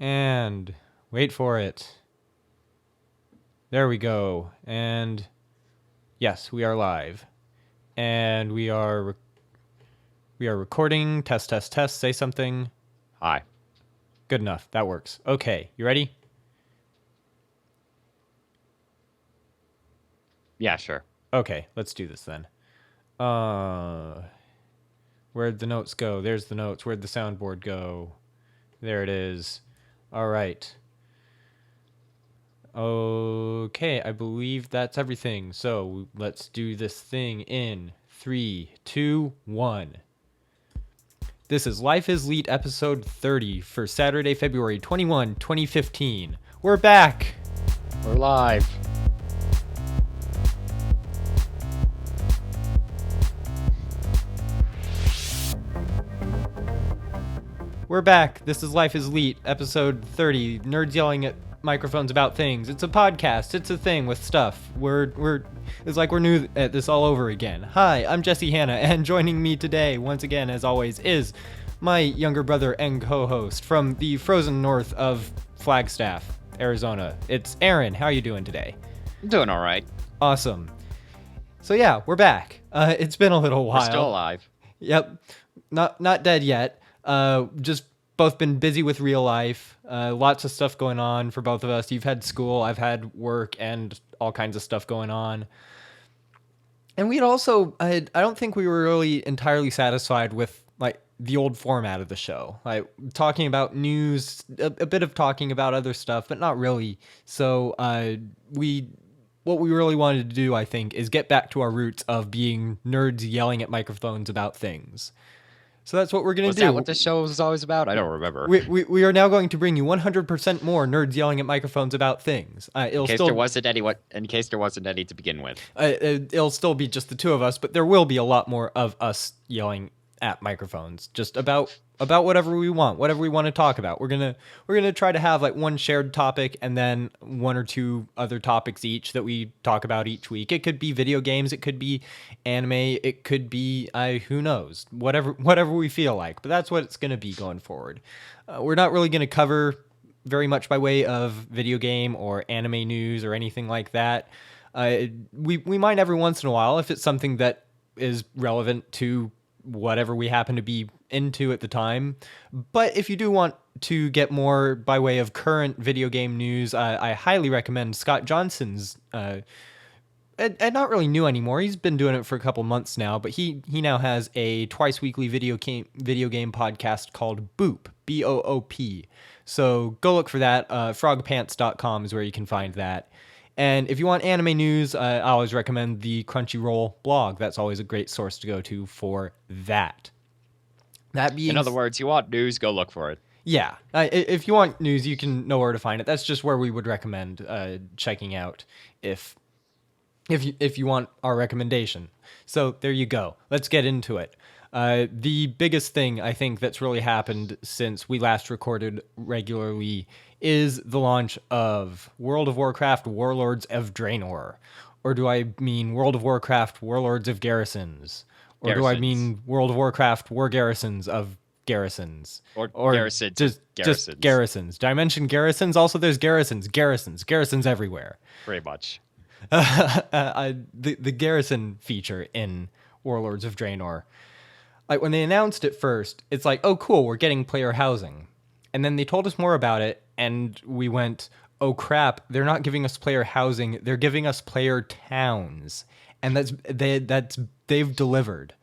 And wait for it. There we go. And yes, we are live. And we are recording. Test, test, test. Say something. Hi. Good enough. That works. Okay, you ready? Yeah, sure. Okay, let's do this then. Where'd the notes go? There's the notes. Where'd the soundboard go? There it is. All right. Okay, I believe that's everything. So let's do this thing in 3, 2, 1. This is Life is Leet episode 30 for Saturday, February 21, 2015. We're back! We're live. We're back. This is Life is Leet episode 30. Nerds yelling at microphones about things. It's a podcast. It's a thing with stuff. It's like we're new at this all over again. Hi, I'm Jesse Hanna, and joining me today, once again, as always, is my younger brother and co-host from the frozen north of Flagstaff, Arizona. It's Aaron. How are you doing today? I'm doing all right. Awesome. So yeah, we're back. It's been a little while. We're still alive. Yep. Not dead yet. Just both been busy with real life. Lots of stuff going on for both of us. You've had school, I've had work, and all kinds of stuff going on. And we'd also, I don't think we were really entirely satisfied with like the old format of the show, like talking about news, a bit of talking about other stuff, but not really. So what we really wanted to do, I think, is get back to our roots of being nerds yelling at microphones about things. So that's what we're going to do. Was that what this show was always about? I don't remember. We are now going to bring you 100% more nerds yelling at microphones about things. In case there wasn't any to begin with. It'll still be just the two of us, but there will be a lot more of us yelling at microphones, just about whatever we want to talk about. We're gonna try to have like one shared topic and then one or two other topics each that we talk about each week. It could be video games, it could be anime, it could be who knows, whatever we feel like. But that's what it's gonna be going forward. We're not really gonna cover very much by way of video game or anime news or anything like that. We might every once in a while if it's something that is relevant to whatever we happen to be into at the time. But if you do want to get more by way of current video game news, I highly recommend Scott Johnson's and not really new anymore. He's been doing it for a couple months now, but he now has a twice weekly video game podcast called Boop, B-O-O-P. So go look for that. Frogpants.com is where you can find that. And if you want anime news, I always recommend the Crunchyroll blog. That's always a great source to go to for that. That being, in other words, you want news, go look for it. Yeah. If you want news, you can know where to find it. That's just where we would recommend checking out if you want our recommendation. So there you go. Let's get into it. The biggest thing I think that's really happened since we last recorded regularly is the launch of World of Warcraft Warlords of Draenor. Or do I mean World of Warcraft Warlords of Garrisons? Or do I mean World of Warcraft Wargarrisons of Garrisons? Or Garrisons. Just Garrisons. Did I mention Garrisons? Also, there's Garrisons everywhere. Very much. The Garrison feature in Warlords of Draenor. Like when they announced it first, it's like, oh cool, we're getting player housing. And then they told us more about it, and we went, oh crap, they're not giving us player housing, they're giving us player towns. And they've delivered.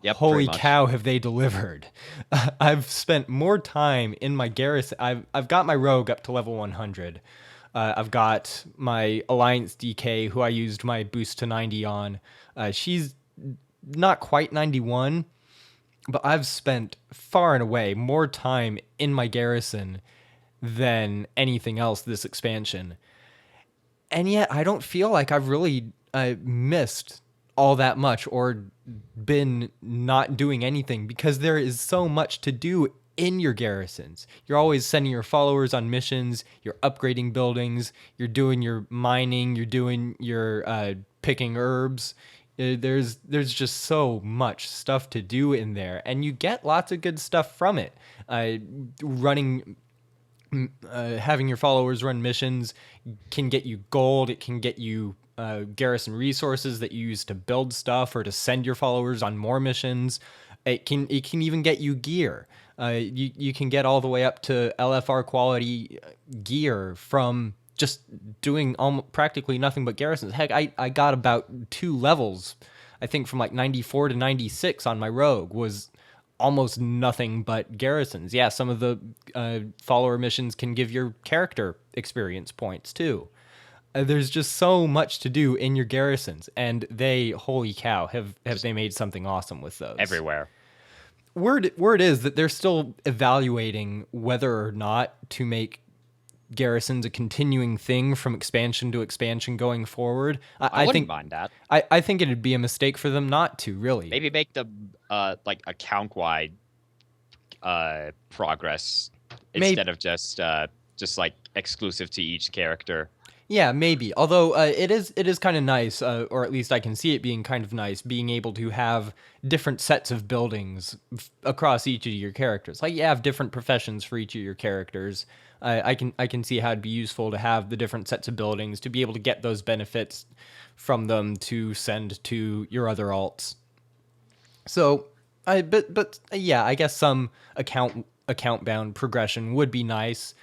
Yep, Holy cow, have they delivered. I've spent more time in my garrison. I've got my rogue up to level 100. I've got my Alliance DK, who I used my boost to 90 on. She's not quite 91, but I've spent far and away more time in my garrison than anything else this expansion. And yet I don't feel like I've really missed all that much or been not doing anything, because there is so much to do in your garrisons. You're always sending your followers on missions, you're upgrading buildings, you're doing your mining, you're doing your picking herbs. There's just so much stuff to do in there, and you get lots of good stuff from it. Running having your followers run missions can get you gold. It can get you garrison resources that you use to build stuff or to send your followers on more missions. It can even get you gear. You can get all the way up to LFR quality gear from just doing practically nothing but garrisons. Heck, I got about 2 levels, I think from like 94 to 96 on my rogue was almost nothing but garrisons. Yeah, some of the follower missions can give your character experience points too. There's just so much to do in your garrisons, and they, holy cow, have they made something awesome with those. Everywhere. Word is that they're still evaluating whether or not to make garrisons a continuing thing from expansion to expansion going forward. I wouldn't mind that. I think it'd be a mistake for them not to, really. Maybe make the like account-wide progress instead of just like exclusive to each character. Yeah, maybe. Although it is kind of nice, or at least I can see it being kind of nice, being able to have different sets of buildings across each of your characters. Like you have different professions for each of your characters. I can see how it'd be useful to have the different sets of buildings to be able to get those benefits from them to send to your other alts. So, but yeah, I guess some account bound progression would be nice.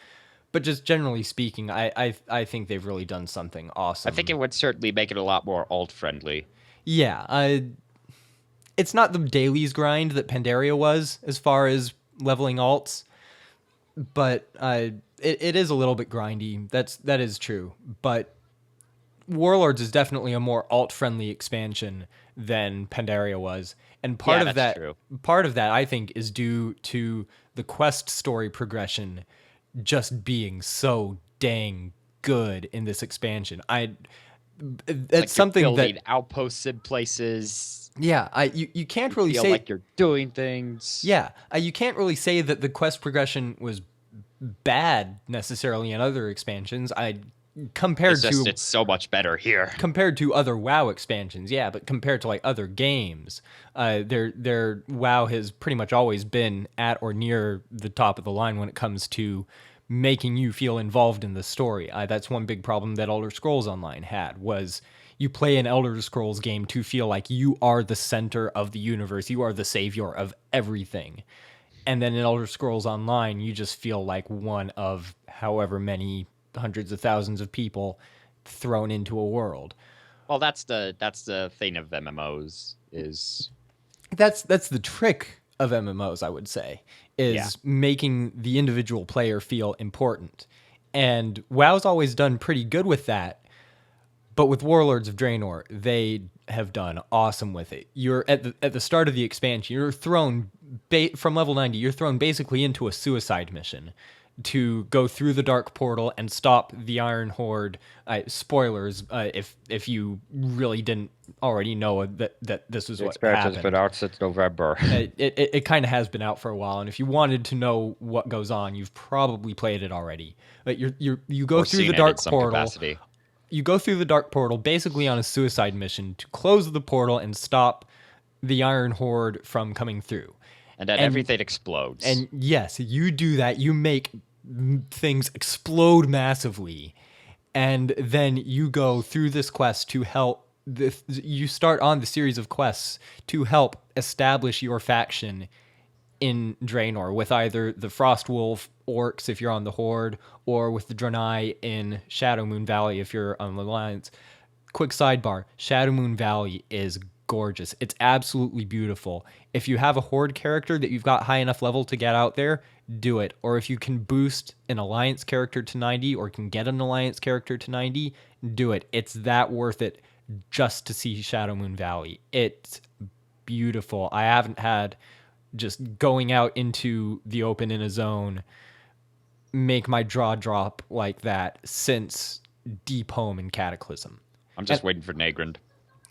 But just generally speaking, I think they've really done something awesome. I think it would certainly make it a lot more alt-friendly. Yeah, it's not the dailies grind that Pandaria was as far as leveling alts, but it is a little bit grindy. That is true. But Warlords is definitely a more alt-friendly expansion than Pandaria was, and part of that I think is due to the quest story progression just being so dang good in this expansion. That's like something building that outposts in places. Yeah, you can't really feel say like you're doing things. Yeah, you can't really say that the quest progression was bad necessarily in other expansions. It's so much better here compared to other WoW expansions. Yeah, but compared to like other games, their WoW has pretty much always been at or near the top of the line when it comes to making you feel involved in the story. That's one big problem that Elder Scrolls Online had, was you play an Elder Scrolls game to feel like you are the center of the universe, you are the savior of everything. And then in Elder Scrolls Online, you just feel like one of however many hundreds of thousands of people thrown into a world. Well, that's the thing of MMOs is that's the trick of MMOs, I would say, is making the individual player feel important. And WoW's always done pretty good with that. But with Warlords of Draenor, they have done awesome with it. You're at the start of the expansion, you're thrown from level 90, you're thrown basically into a suicide mission to go through the dark portal and stop the Iron Horde. Spoilers, if you really didn't already know that this was what happened. It's been out since November. It kind of has been out for a while, and if you wanted to know what goes on, you've probably played it already. But you go through the dark portal. Capacity. You go through the dark portal basically on a suicide mission to close the portal and stop the Iron Horde from coming through. And then everything explodes. And yes, you do that. You make things explode massively. And then you go through this quest to help. You start on the series of quests to help establish your faction in Draenor with either the Frostwolf orcs if you're on the Horde, or with the Draenei in Shadowmoon Valley if you're on the Alliance. Quick sidebar, Shadowmoon Valley is gorgeous. It's absolutely beautiful. If you have a Horde character that you've got high enough level to get out there, do it. Or if you can boost an Alliance character to 90 or can get an Alliance character to 90, do it. It's that worth it just to see Shadowmoon Valley. It's beautiful. I haven't had just going out into the open in a zone make my jaw drop like that since Deep Home and Cataclysm. I'm just waiting for Nagrand.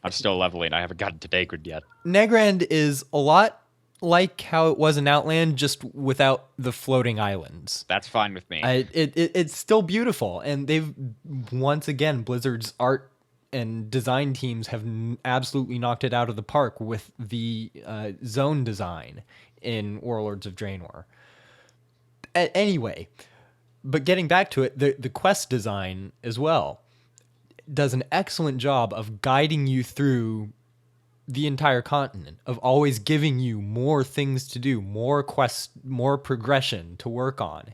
I'm still leveling. I haven't gotten to Nagrand yet. Nagrand is a lot like how it was in Outland, just without the floating islands. That's fine with me. It's still beautiful, and they've once again, Blizzard's art and design teams have absolutely knocked it out of the park with the zone design in Warlords of Draenor. Anyway, But getting back to it, the quest design as well does an excellent job of guiding you through the entire continent, of always giving you more things to do, more quests, more progression to work on,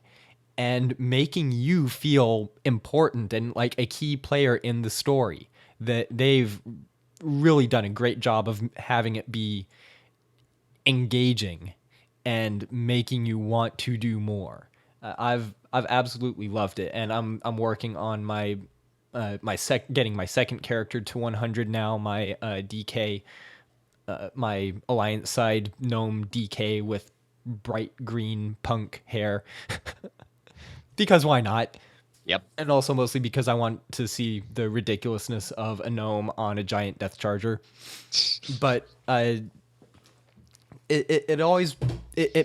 and making you feel important and like a key player in the story. That they've really done a great job of having it be engaging and making you want to do more. I've absolutely loved it, and I'm working on my getting my second character to 100 now. My DK, my alliance side gnome DK with bright green punk hair, because why not? Yep. And also mostly because I want to see the ridiculousness of a gnome on a giant death charger. But it always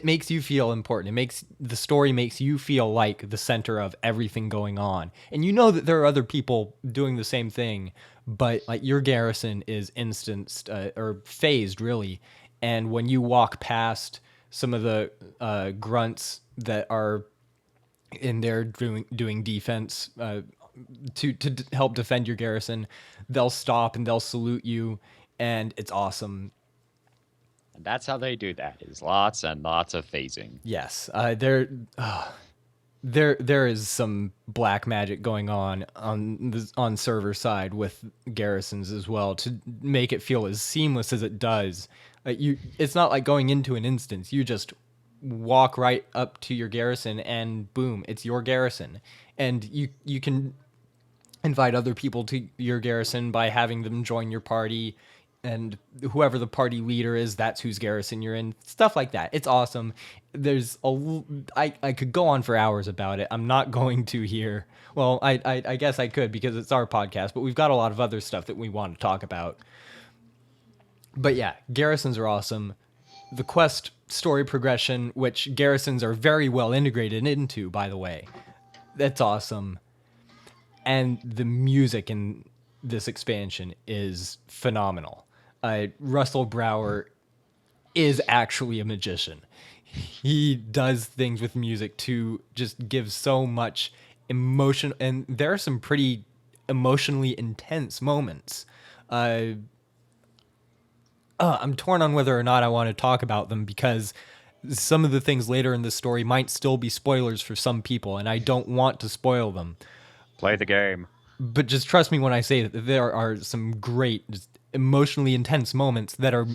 makes you feel important. It makes the story makes you feel like the center of everything going on, and you know that there are other people doing the same thing, but like your garrison is instanced or phased really, and when you walk past some of the grunts that are in there doing defense to help defend your garrison, they'll stop and they'll salute you, and it's awesome. And that's how they do that, is lots and lots of phasing. Yes, there is some black magic going on server side with garrisons as well to make it feel as seamless as it does. It's not like going into an instance. You just walk right up to your garrison and boom, it's your garrison, and you can invite other people to your garrison by having them join your party, and whoever the party leader is, that's whose garrison you're in. Stuff like that. It's awesome. I could go on for hours about it. I'm not going to here. Well, I guess I could because it's our podcast, but we've got a lot of other stuff that we want to talk about. But yeah, garrisons are awesome. The quest story progression, which garrisons are very well integrated into, by the way, that's awesome. And the music in this expansion is phenomenal. Russell Brower is actually a magician. He does things with music to just give so much emotion, and there are some pretty emotionally intense moments. I'm torn on whether or not I want to talk about them because some of the things later in the story might still be spoilers for some people, and I don't want to spoil them. Play the game. But just trust me when I say that there are some great, just emotionally intense moments that are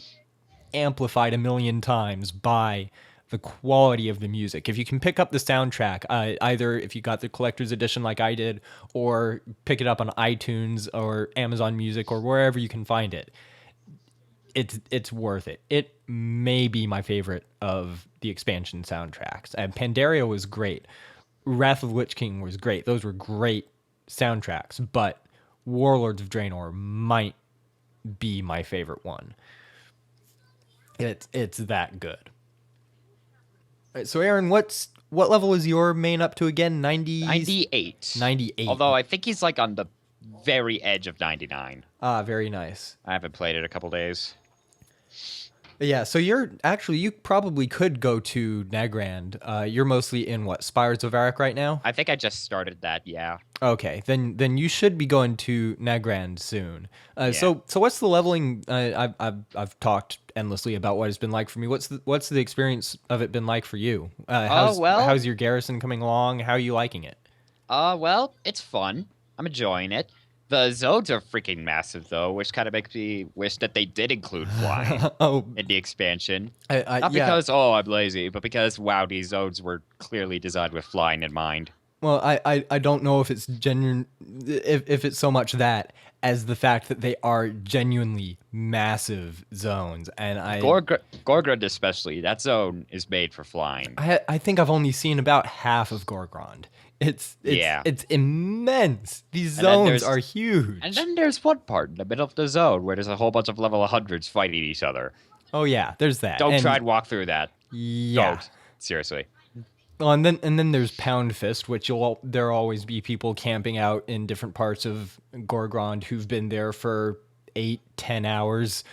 amplified a million times by the quality of the music. If you can pick up the soundtrack, either if you got the collector's edition like I did, or pick it up on iTunes or Amazon Music or wherever you can find it, it's worth it. It may be my favorite of the expansion soundtracks. And Pandaria was great. Wrath of the Lich King was great. Those were great soundtracks, but Warlords of Draenor might be my favorite one. It's that good. All right, so Aaron, what level is your main up to again? 98. 98. Although I think he's like on the very edge of 99. Ah, very nice. I haven't played it a couple days. Yeah, so you probably could go to Nagrand. You're mostly in what, Spires of Arak right now? I think I just started that, yeah. Okay, then you should be going to Nagrand soon. Yeah. So what's the leveling? I've talked endlessly about what it's been like for me. What's the experience of it been like for you? How's your garrison coming along? How are you liking it? Well, it's fun. I'm enjoying it. The zones are freaking massive, though, which kind of makes me wish that they did include flying in the expansion. Not because, I'm lazy, but because, wow, these zones were clearly designed with flying in mind. Well, I don't know if it's genuine, if it's so much that as the fact that they are genuinely massive zones, and Gorgrond especially, that zone is made for flying. I think I've only seen about half of Gorgrond. It's immense. These zones are huge. And then there's one part in the middle of the zone where there's a whole bunch of level 100s fighting each other. Oh yeah, there's that. Don't try and walk through that. Yeah. Don't. Seriously. Well, and then there's Pound Fist, which there'll always be people camping out in different parts of Gorgrond who've been there for 8-10 hours,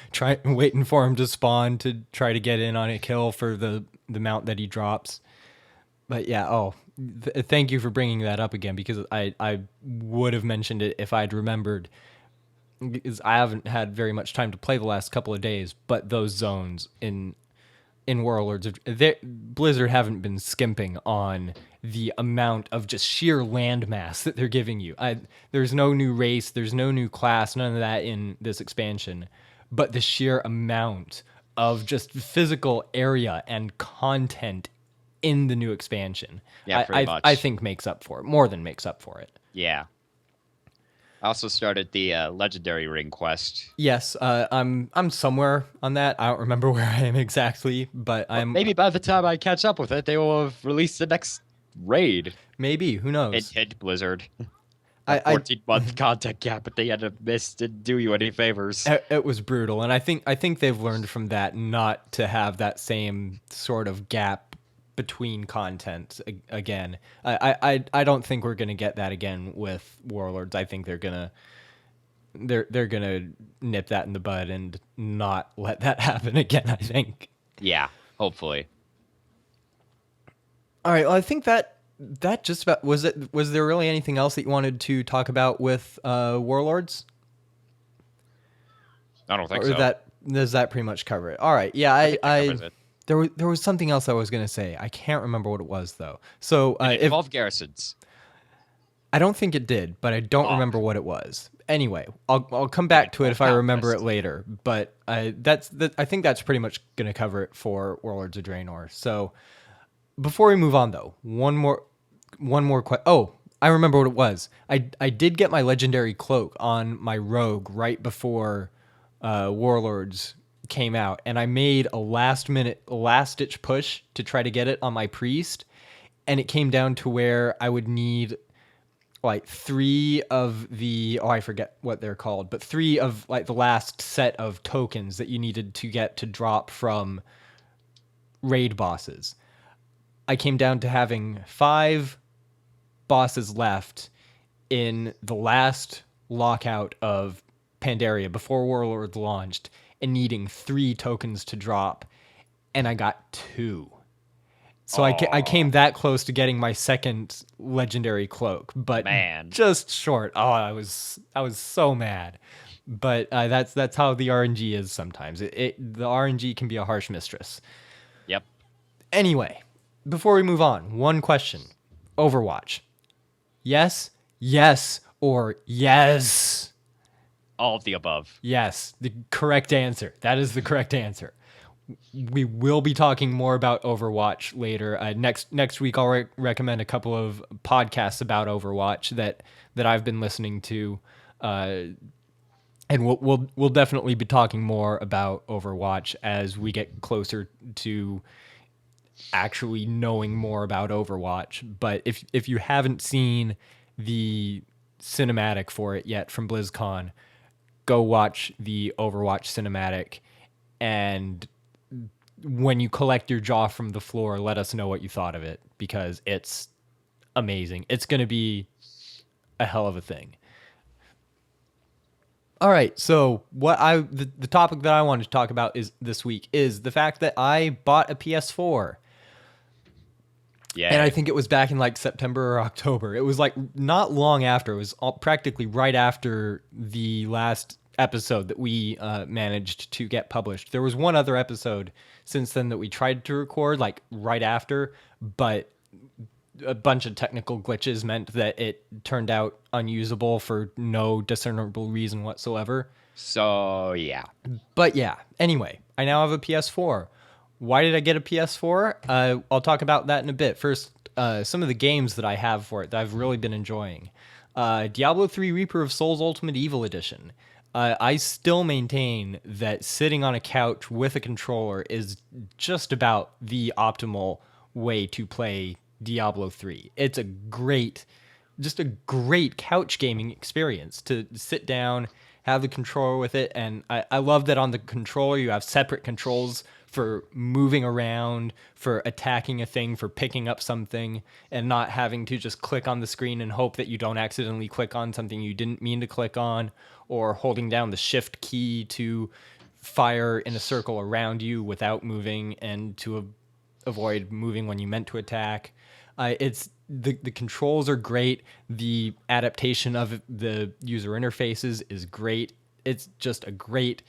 waiting for him to spawn to try to get in on a kill for the mount that he drops. But yeah, Thank you for bringing that up again, because I would have mentioned it if I'd remembered, because I haven't had very much time to play the last couple of days, but those zones in Warlords of Blizzard haven't been skimping on the amount of just sheer landmass that they're giving you. There's no new race, there's no new class, none of that in this expansion, but the sheer amount of just physical area and content in the new expansion, I think makes up for it, more than makes up for it. Yeah. I also started the Legendary Ring quest. Yes, I'm somewhere on that. I don't remember where I am exactly, but maybe by the time I catch up with it, they will have released the next raid. Maybe, who knows? Hint, Blizzard. 14-month content gap, but they had to miss to do you any favors. It was brutal, and I think they've learned from that not to have that same sort of gap between content again. I don't think we're gonna get that again with Warlords. I think they're gonna nip that in the bud and not let that happen again, I think. Yeah, hopefully. All right, well, I think that just about was it. Was there really anything else that you wanted to talk about with Warlords? I don't think so. Does that pretty much cover it? All right, yeah, There was something else I was going to say. I can't remember what it was, though. So it involved garrisons. I don't think it did, but I don't remember what it was. Anyway, I'll come back to it if I remember it later. But I think that's pretty much going to cover it for Warlords of Draenor. So before we move on, though, one more question. Oh, I remember what it was. I did get my legendary cloak on my rogue right before Warlords came out, and I made a last ditch push to try to get it on my priest, and it came down to where I would need like 3 of the I forget what they're called, but 3 of like the last set of tokens that you needed to get to drop from raid bosses. I came down to having 5 bosses left in the last lockout of Pandaria before Warlords launched, and needing 3 tokens to drop, and I got 2. So I came that close to getting my second legendary cloak, but just short. Oh, I was so mad. But that's how the RNG is sometimes. The RNG can be a harsh mistress. Yep. Anyway, before we move on, one question: Overwatch. Yes, or yes? All of the above. Yes, the correct answer. That is the correct answer. We will be talking more about Overwatch later. Next week, I'll recommend a couple of podcasts about Overwatch that I've been listening to, and we'll definitely be talking more about Overwatch as we get closer to actually knowing more about Overwatch. But if you haven't seen the cinematic for it yet from BlizzCon, go watch the Overwatch cinematic, and when you collect your jaw from the floor, let us know what you thought of it, because it's amazing. It's going to be a hell of a thing. All right, so the topic that I wanted to talk about this week is the fact that I bought a PS4. Yeah. And I think it was back in like September or October. It was like not long after. It was practically right after the last episode that we managed to get published. There was one other episode since then that we tried to record like right after, but a bunch of technical glitches meant that it turned out unusable for no discernible reason whatsoever. So, yeah. But yeah, anyway, I now have a PS4. Why did I get a PS4? I'll talk about that in a bit. First, some of the games that I have for it that I've really been enjoying. Diablo 3 Reaper of Souls Ultimate Evil Edition. I still maintain that sitting on a couch with a controller is just about the optimal way to play Diablo 3. It's just a great couch gaming experience to sit down, have the controller with it, and I love that on the controller you have separate controls for moving around, for attacking a thing, for picking up something, and not having to just click on the screen and hope that you don't accidentally click on something you didn't mean to click on, or holding down the shift key to fire in a circle around you without moving and to avoid moving when you meant to attack. It's the controls are great. The adaptation of the user interfaces is great. It's just a great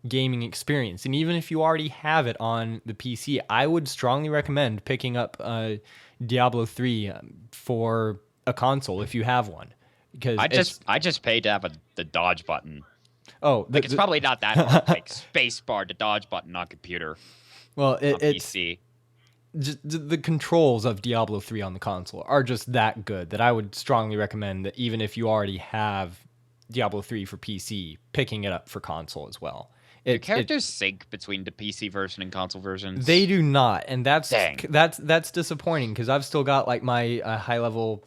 gaming experience. And even if you already have it on the PC, I would strongly recommend picking up Diablo 3 for a console if you have one. Because I just paid to have the dodge button. Oh, it's probably not that hard. Like space bar to dodge button on computer. Well, on PC. Just the controls of Diablo 3 on the console are just that good that I would strongly recommend that even if you already have Diablo 3 for PC, picking it up for console as well. Do characters sync between the PC version and console versions? They do not, and that's disappointing because I've still got like my high level.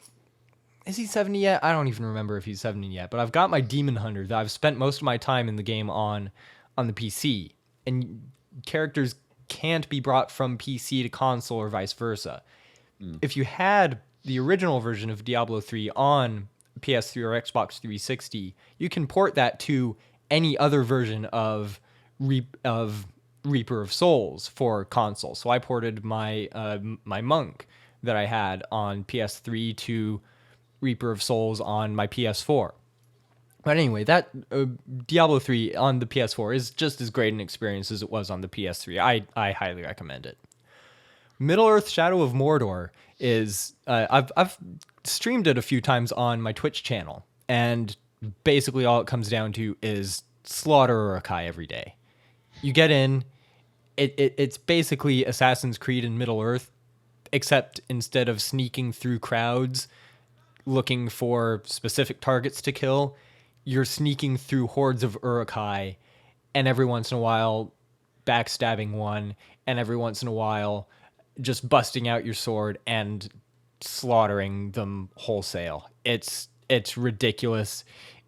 Is he 70 yet? I don't even remember if he's 70 yet, but I've got my Demon Hunter that I've spent most of my time in the game on the PC, and characters can't be brought from PC to console or vice versa. If you had the original version of Diablo 3 on PS3 or Xbox 360, you can port that to any other version of Reaper of Souls for console. So I ported my my monk that I had on PS3 to Reaper of Souls on my PS4. But anyway, that Diablo 3 on the PS4 is just as great an experience as it was on the PS3. I highly recommend it. Middle-earth: Shadow of Mordor is I've streamed it a few times on my Twitch channel, and basically all it comes down to is slaughter Uruk-hai every day. You get in, it's basically Assassin's Creed in Middle-earth, except instead of sneaking through crowds looking for specific targets to kill, you're sneaking through hordes of Uruk-hai, and every once in a while backstabbing one, and every once in a while just busting out your sword and slaughtering them wholesale. It's ridiculous.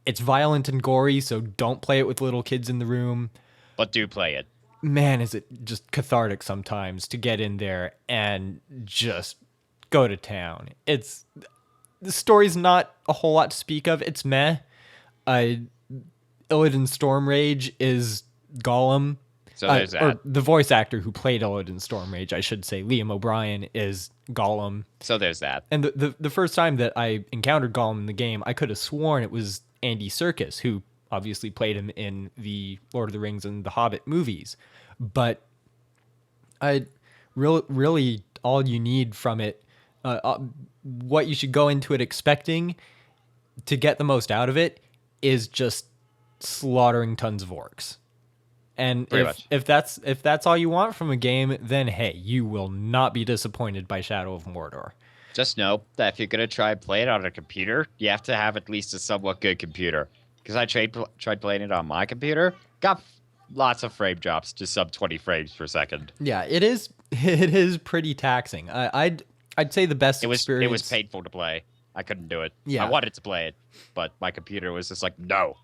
It's violent and gory, so don't play it with little kids in the room. But do play it. Man, is it just cathartic sometimes to get in there and just go to town. The story's not a whole lot to speak of. It's meh. Illidan Stormrage is Gollum. So there's that. Or the voice actor who played Illidan Stormrage, I should say, Liam O'Brien, is Gollum. So there's that. And the first time that I encountered Gollum in the game, I could have sworn it was Andy Serkis, who obviously played him in the Lord of the Rings and the Hobbit movies. But really all you need from it, what you should go into it expecting to get the most out of it, is just slaughtering tons of orcs. And if that's all you want from a game, then hey, you will not be disappointed by Shadow of Mordor. Just know that if you're gonna try and play it on a computer, you have to have at least a somewhat good computer. Because I tried playing it on my computer, got lots of frame drops to sub 20 frames per second. Yeah, it is pretty taxing. I'd say the best experience. It was painful to play. I couldn't do it. Yeah. I wanted to play it, but my computer was just like, no.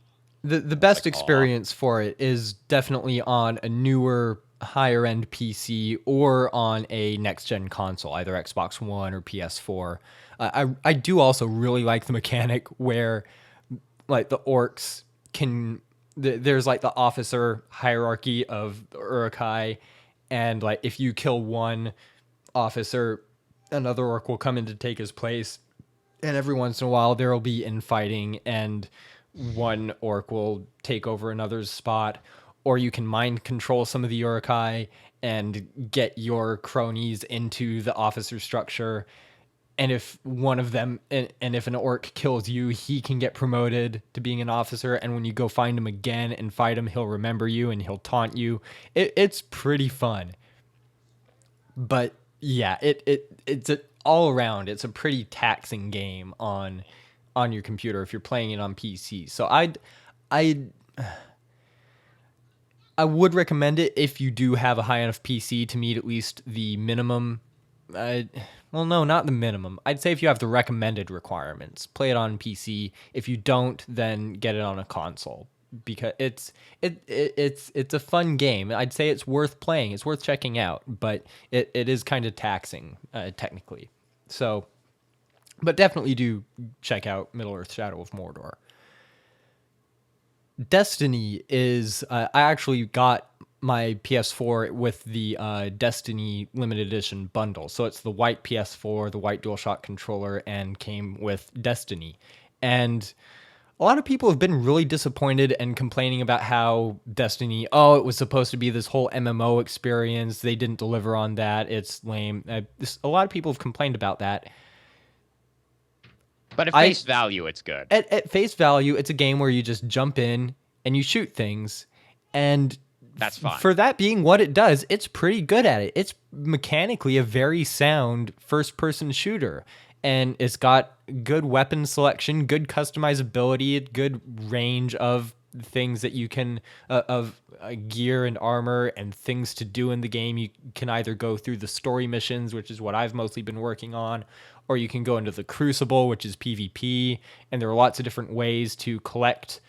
The best experience for it is definitely on a newer, higher end PC or on a next gen console, either Xbox One or PS4. I do also really like the mechanic where, like, the orcs there's like the officer hierarchy of the Uruk-hai, and like if you kill one officer, another orc will come in to take his place, and every once in a while there will be infighting, and one orc will take over another's spot, or you can mind control some of the Uruk-hai and get your cronies into the officer structure. And if one of them, and if an orc kills you, he can get promoted to being an officer. And when you go find him again and fight him, he'll remember you and he'll taunt you. It's pretty fun. But yeah, it's all around. It's a pretty taxing game on your computer if you're playing it on PC. So I would recommend it if you do have a high enough PC to meet at least the minimum. Well, no, not the minimum. I'd say if you have the recommended requirements, play it on PC. If you don't, then get it on a console, because it's a fun game. I'd say it's worth playing. It's worth checking out, but it is kind of taxing technically. So, but definitely do check out Middle-earth: Shadow of Mordor. Destiny is I actually got my PS4 with the Destiny limited edition bundle. So it's the white PS4, the white DualShock controller, and came with Destiny. And a lot of people have been really disappointed and complaining about how Destiny, it was supposed to be this whole MMO experience. They didn't deliver on that. It's lame. A lot of people have complained about that. But at face value, it's good. At face value, it's a game where you just jump in and you shoot things. And that's fine. For that being what it does, it's pretty good at it. It's mechanically a very sound first-person shooter. And it's got good weapon selection, good customizability, good range of things that you can, gear and armor and things to do in the game. You can either go through the story missions, which is what I've mostly been working on, or you can go into the Crucible, which is PvP. And there are lots of different ways to collect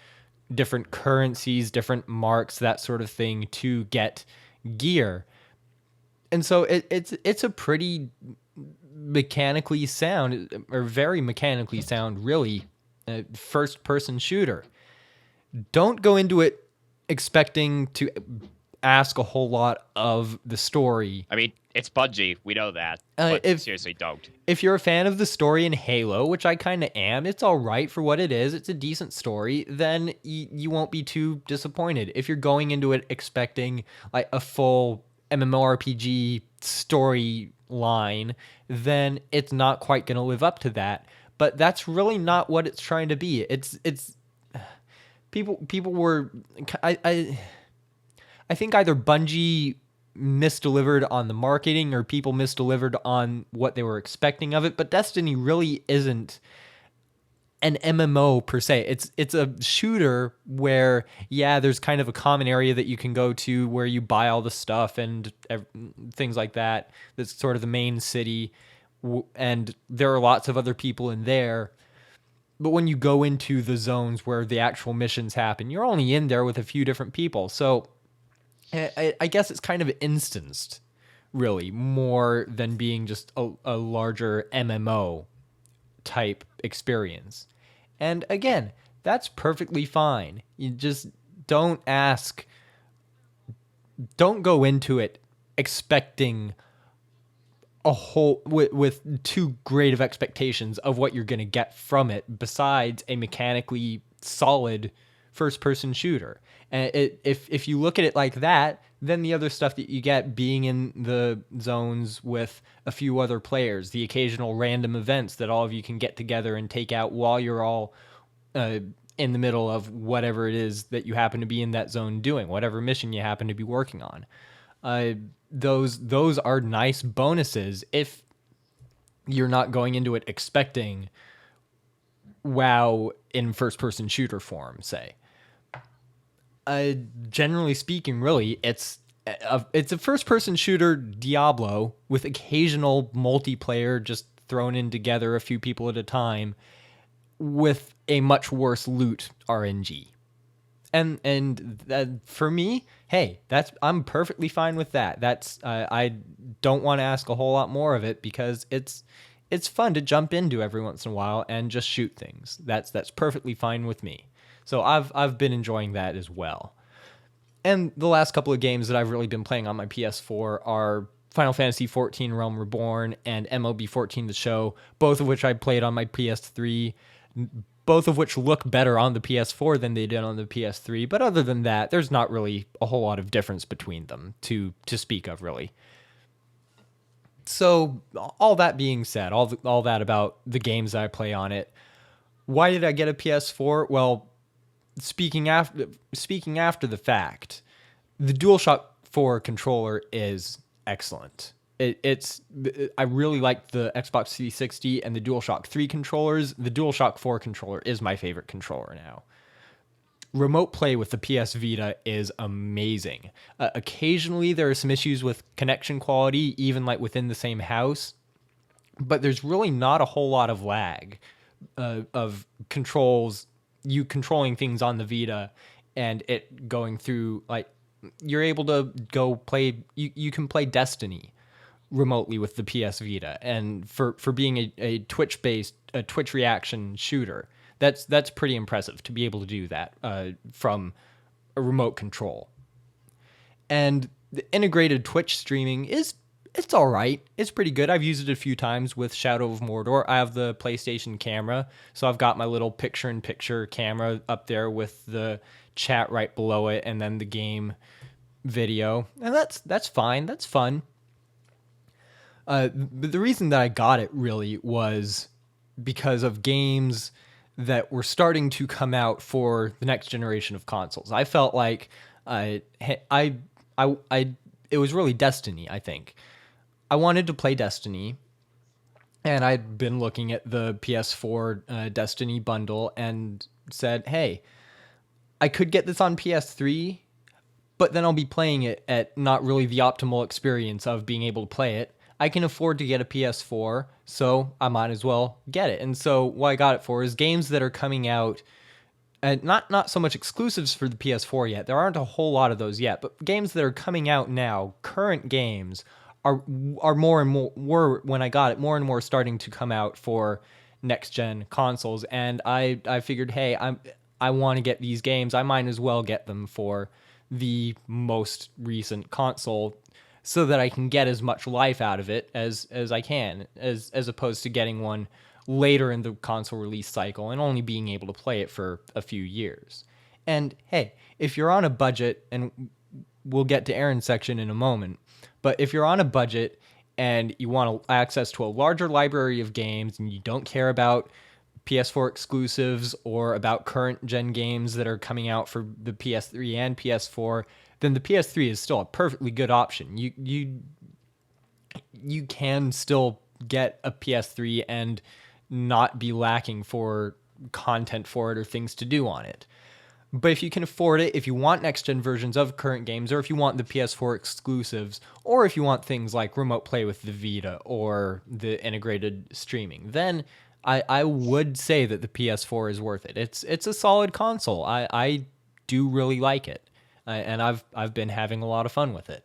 different currencies, different marks, that sort of thing to get gear. And so it's a pretty mechanically sound, or very mechanically sound, really, first person shooter. Don't go into it expecting to ask a whole lot of the story. I mean, it's Bungie, we know that. But seriously, don't. If you're a fan of the story in Halo, which I kind of am, it's all right for what it is. It's a decent story. Then you won't be too disappointed. If you're going into it expecting like a full MMORPG storyline, then it's not quite going to live up to that. But that's really not what it's trying to be. It's people were I think either Bungie misdelivered on the marketing or people misdelivered on what they were expecting of it, but Destiny really isn't an MMO per se. It's a shooter where, yeah, there's kind of a common area that you can go to where you buy all the stuff and things like that. That's sort of the main city, and there are lots of other people in there. But when you go into the zones where the actual missions happen, you're only in there with a few different people. So I guess it's kind of instanced, really, more than being just a larger MMO type experience. And again, that's perfectly fine. You just don't go into it expecting a whole with too great of expectations of what you're going to get from it, besides a mechanically solid first-person shooter. And if you look at it like that, then the other stuff that you get, being in the zones with a few other players, the occasional random events that all of you can get together and take out while you're all in the middle of whatever it is that you happen to be in that zone doing, whatever mission you happen to be working on. Those are nice bonuses if you're not going into it expecting WoW in first-person shooter form, say. Generally speaking, really, it's a first-person shooter Diablo with occasional multiplayer just thrown in together, a few people at a time, with a much worse loot RNG. And for me, hey, I'm perfectly fine with that. I don't want to ask a whole lot more of it, because it's fun to jump into every once in a while and just shoot things. That's perfectly fine with me. So I've been enjoying that as well. And the last couple of games that I've really been playing on my PS4 are Final Fantasy XIV Realm Reborn and MLB 14 The Show, both of which I played on my PS3, both of which look better on the PS4 than they did on the PS3. But other than that, there's not really a whole lot of difference between them to speak of, really. So all that being said, all that about the games that I play on it, why did I get a PS4? Well, speaking after the fact, the DualShock 4 controller is excellent. I really like the Xbox 360 and the DualShock 3 controllers. The DualShock 4 controller is my favorite controller now. Remote play with the PS Vita is amazing. Occasionally there are some issues with connection quality, even like within the same house, but there's really not a whole lot of lag of controls. You controlling things on the Vita and it going through, like, you're able to go play, you can play Destiny remotely with the PS Vita. And for being a Twitch-based, a Twitch reaction shooter, that's pretty impressive to be able to do that from a remote control. And the integrated Twitch streaming it's all right. It's pretty good. I've used it a few times with Shadow of Mordor. I have the PlayStation camera, so I've got my little picture-in-picture camera up there with the chat right below it, and then the game video, and that's fine. That's fun. But the reason that I got it really was because of games that were starting to come out for the next generation of consoles. I felt like it was really Destiny. I think I wanted to play Destiny, and I'd been looking at the PS4 Destiny bundle and said, "Hey, I could get this on PS3, but then I'll be playing it at not really the optimal experience of being able to play it. I can afford to get a PS4, so I might as well get it." And so what I got it for is games that are coming out, and not so much exclusives for the PS4 yet. There aren't a whole lot of those yet, but games that are coming out now, current games, are more and more, were when I got it, more and more starting to come out for next gen consoles. And I figured, hey, I want to get these games. I might as well get them for the most recent console, so that I can get as much life out of it as I can, as opposed to getting one later in the console release cycle and only being able to play it for a few years. And hey, if you're on a budget, and we'll get to Aaron's section in a moment, but if you're on a budget and you want access to a larger library of games and you don't care about PS4 exclusives or about current gen games that are coming out for the PS3 and PS4, then the PS3 is still a perfectly good option. You can still get a PS3 and not be lacking for content for it or things to do on it. But if you can afford it, if you want next-gen versions of current games, or if you want the PS4 exclusives, or if you want things like remote play with the Vita or the integrated streaming, then I would say that the PS4 is worth it. It's a solid console. I do really like it, and I've been having a lot of fun with it.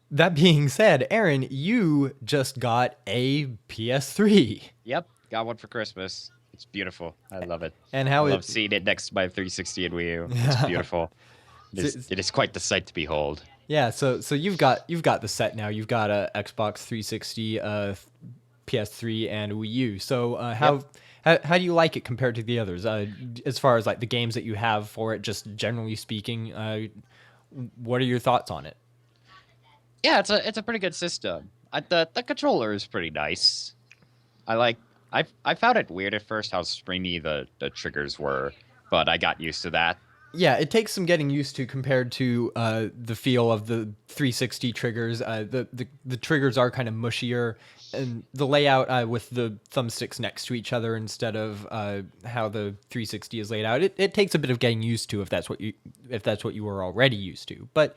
That being said, Aaron, you just got a PS3. Yep, got one for Christmas. It's beautiful. I love it. And I love seeing it next to my 360 and Wii U. It's beautiful. It is quite the sight to behold. Yeah, so you've got the set now. You've got a Xbox 360, PS3, and Wii U. So how do you like it compared to the others? As far as like the games that you have for it, just generally speaking, what are your thoughts on it? Yeah, it's a pretty good system. The controller is pretty nice. I found it weird at first how springy the triggers were, but I got used to that. Yeah, it takes some getting used to compared to the feel of the 360 triggers. The triggers are kind of mushier, and the layout with the thumbsticks next to each other instead of how the 360 is laid out. It takes a bit of getting used to if that's what you were already used to. But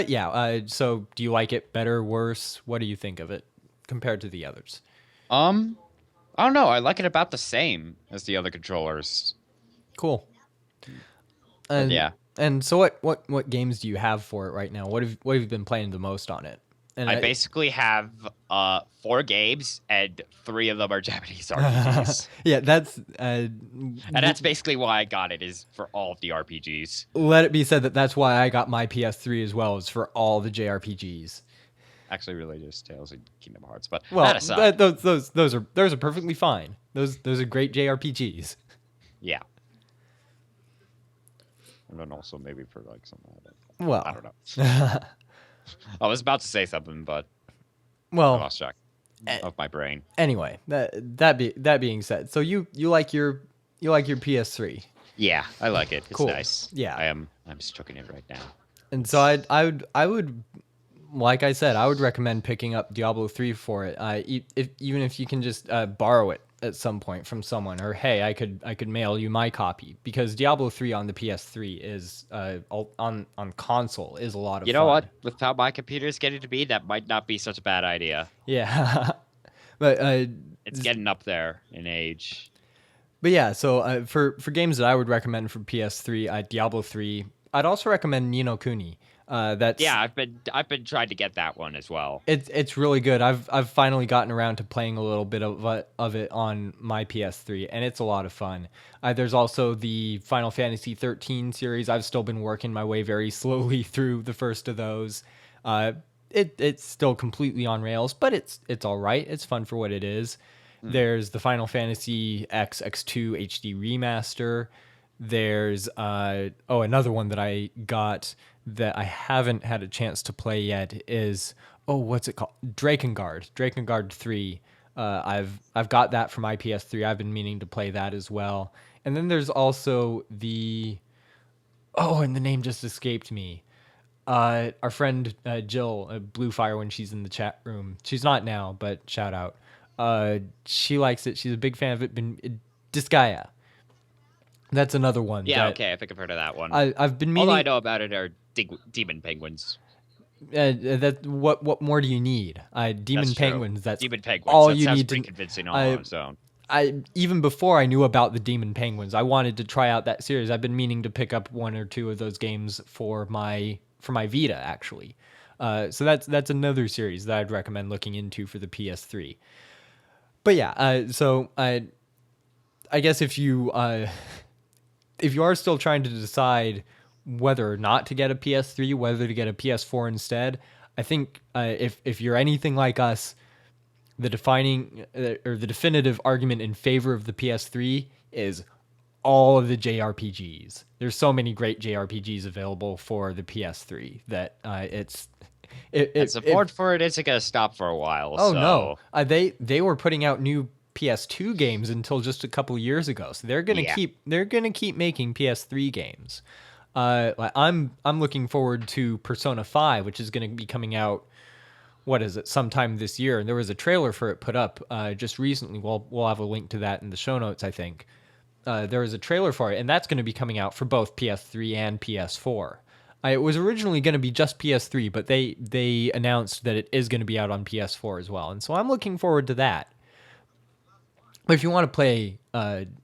yeah, so do you like it better, worse? What do you think of it compared to the others? I don't know. I like it about the same as the other controllers. Cool. And yeah. And so what games do you have for it right now? What have you been playing the most on it? And I basically have 4 games, and 3 of them are Japanese RPGs. Yeah, and that's basically why I got it, is for all of the RPGs. Let it be said that's why I got my PS3 as well, is for all the JRPGs. Actually, really just Tales and Kingdom Hearts, but well, that aside, those are perfectly fine. Those are great JRPGs. Yeah. And then also maybe for like some well, I don't know. I was about to say something, but I lost track of my brain. Anyway, that being said, so you like your PS3? Yeah, I like it. It's cool. Nice. Yeah, I'm stroking it right now. And so I would, like I said, I would recommend picking up Diablo 3 for it. Even if you can just borrow it at some point from someone, or hey, I could mail you my copy, because Diablo 3 on the PS3 is on console is a lot of fun. You know what? With how my computer is getting to be, that might not be such a bad idea. Yeah, but it's getting up there in age. But yeah, so for games that I would recommend for PS3, Diablo 3. I'd also recommend Ni no Kuni. I've been trying to get that one as well. It's really good. I've finally gotten around to playing a little bit of it on my PS3, and it's a lot of fun. There's also the Final Fantasy 13 series. I've still been working my way very slowly through the first of those. It's still completely on rails, but it's all right. It's fun for what it is. There's the Final Fantasy X2 HD remaster. There's another one that I got that I haven't had a chance to play yet is what's it called? Drakengard 3. I've got that for my PS3. I've been meaning to play that as well. And then there's also and the name just escaped me. Our friend Jill, Bluefire, when she's in the chat room. She's not now, but shout out. She likes it. She's a big fan of it. Disgaea. That's another one. Yeah, okay, I think I've heard of that one. I've been meaning. All I know about it are demon penguins. What more do you need? Demon penguins. That's demon penguins. All that you sounds need pretty to. Convincing on its own. Even before I knew about the demon penguins, I wanted to try out that series. I've been meaning to pick up one or two of those games for my Vita, actually. So that's another series that I'd recommend looking into for the PS3. But yeah, so I guess if you are still trying to decide whether or not to get a PS3, whether to get a PS4 instead, I think if you're anything like us, the definitive argument in favor of the PS3 is all of the JRPGs. There's so many great JRPGs available for the PS3 that support for it isn't going to stop for a while. Oh, so. No. They were putting out new PS2 games until just a couple years ago. So they're going to keep making PS3 games. I'm looking forward to Persona 5, which is going to be coming out, what is it, sometime this year. And there was a trailer for it put up just recently. We'll have a link to that in the show notes, I think. There was a trailer for it, and that's going to be coming out for both PS3 and PS4. It was originally going to be just PS3, but they announced that it is going to be out on PS4 as well. And so I'm looking forward to that. But if you want to play,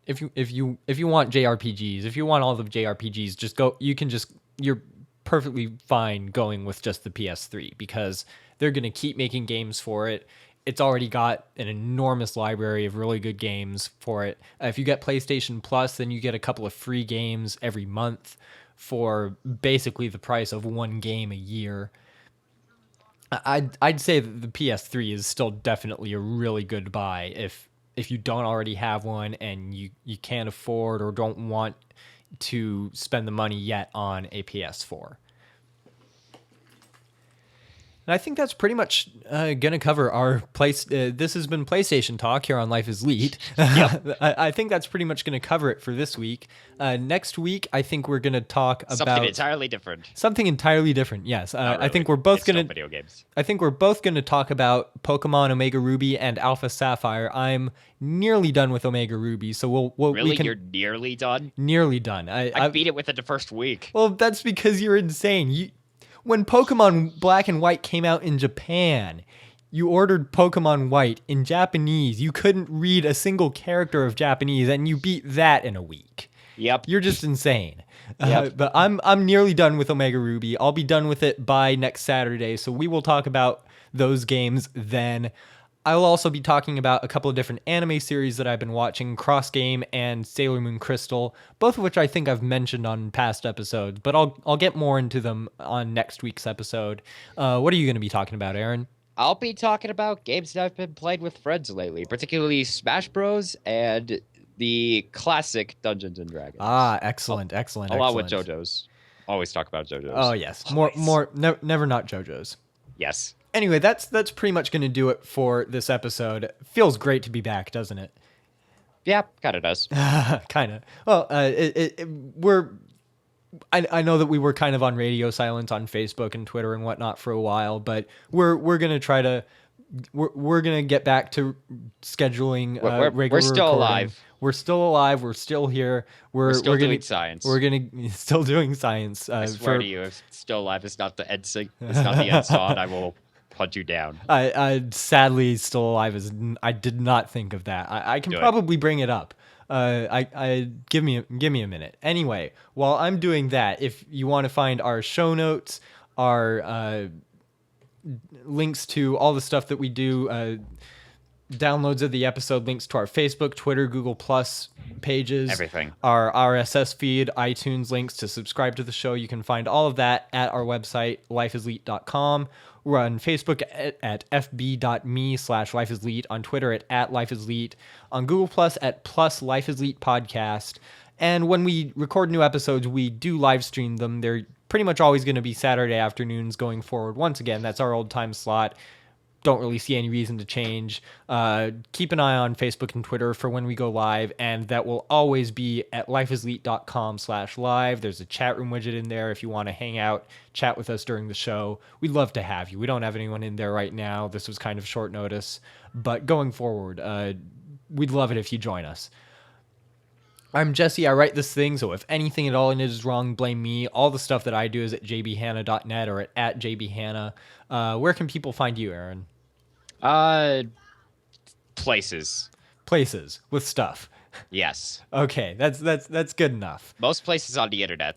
if you want JRPGs, if you want all the JRPGs, just go. You're perfectly fine going with just the PS3 because they're going to keep making games for it. It's already got an enormous library of really good games for it. If you get PlayStation Plus, then you get a couple of free games every month for basically the price of one game a year. I'd say that the PS3 is still definitely a really good buy if you don't already have one and you can't afford or don't want to spend the money yet on a PS4. And I think that's pretty much going to cover our place. This has been PlayStation Talk here on Life is Leet. Yep. I think that's pretty much going to cover it for this week. Next week, I think we're going to talk about something entirely different. Something entirely different. Yes, really. I think we're both going to video games. I think we're both going to talk about Pokemon Omega Ruby and Alpha Sapphire. I'm nearly done with Omega Ruby, so really, you're nearly done. Nearly done. I beat it within the first week. Well, that's because you're insane. When Pokemon Black and White came out in Japan, you ordered Pokemon White in Japanese. You couldn't read a single character of Japanese, and you beat that in a week. Yep. You're just insane. Yep. But I'm nearly done with Omega Ruby. I'll be done with it by next Saturday, so we will talk about those games then. I'll also be talking about a couple of different anime series that I've been watching, Cross Game and Sailor Moon Crystal, both of which I think I've mentioned on past episodes, but I'll get more into them on next week's episode. What are you going to be talking about, Aaron? I'll be talking about games that I've been playing with friends lately, particularly Smash Bros. And the classic Dungeons and Dragons. Excellent. Along with JoJo's. Always talk about JoJo's. Oh, yes. Always. Never not JoJo's. Yes. Anyway, that's pretty much going to do it for this episode. Feels great to be back, doesn't it? Yeah, kind of does. Kind of. Well, I know that we were kind of on radio silence on Facebook and Twitter and whatnot for a while, but we're going to try to we're going to get back to scheduling regular We're still recording. alive. We're still alive. We're still here. We're still doing science. We're still doing science. I swear to you, if still alive is not the end song, I will hunt you down. I sadly still alive I did not think of that. I can probably bring it up. Give me a minute. Anyway, while I'm doing that, if you want to find our show notes, our links to all the stuff that we do, downloads of the episode, links to our Facebook, Twitter, Google Plus pages, everything, our RSS feed, iTunes links to subscribe to the show. You can find all of that at our website, lifeisleet.com. We're on Facebook at fb.me/lifeisleet, on Twitter at lifeisleet, on Google Plus at +lifeisleet podcast. And when we record new episodes, we do live stream them. They're pretty much always going to be Saturday afternoons going forward. Once again, that's our old time slot. Don't really see any reason to change. Keep an eye on Facebook and Twitter for when we go live, and that will always be at lifeisleet.com/live. There's a chat room widget in there if you want to hang out, chat with us during the show. We'd love to have you. We don't have anyone in there right now. This was kind of short notice, but going forward, we'd love it if you join us. I'm Jesse. I write this thing, so if anything at all in it is wrong, blame me. All the stuff that I do is at jbhanna.net or at jbhanna. Where can people find you, Aaron? Places with stuff. Yes. Okay, that's good enough. Most places on the internet.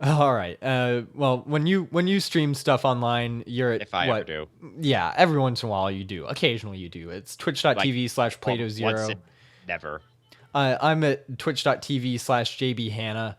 All right. Well, when you stream stuff online, you're at if I ever do. Yeah, every once in a while you do. Occasionally you do. It's twitch.tv/Plato0. Never. I'm at twitch.tv/jbhanna.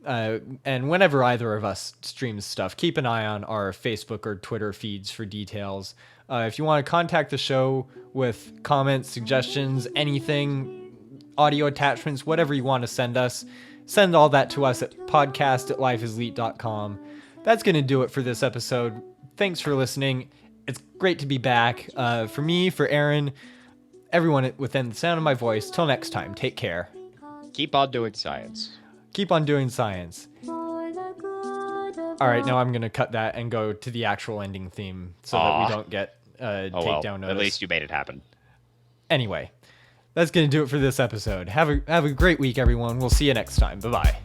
And whenever either of us streams stuff, keep an eye on our Facebook or Twitter feeds for details. If you want to contact the show with comments, suggestions, anything, audio attachments, whatever you want to send us, send all that to us at podcast@lifeisleet.com. That's going to do it for this episode. Thanks for listening. It's great to be back. For me, for Aaron, everyone within the sound of my voice, till next time, take care. Keep on doing science. Keep on doing science. All right, now I'm going to cut that and go to the actual ending theme so that we don't get takedown notice. At least you made it happen. Anyway, that's going to do it for this episode. Have a great week, everyone. We'll see you next time. Bye-bye.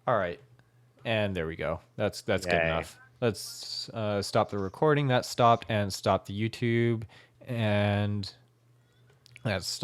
All right, and there we go. That's good enough. Let's stop the recording. That stopped, and stop the YouTube, and that's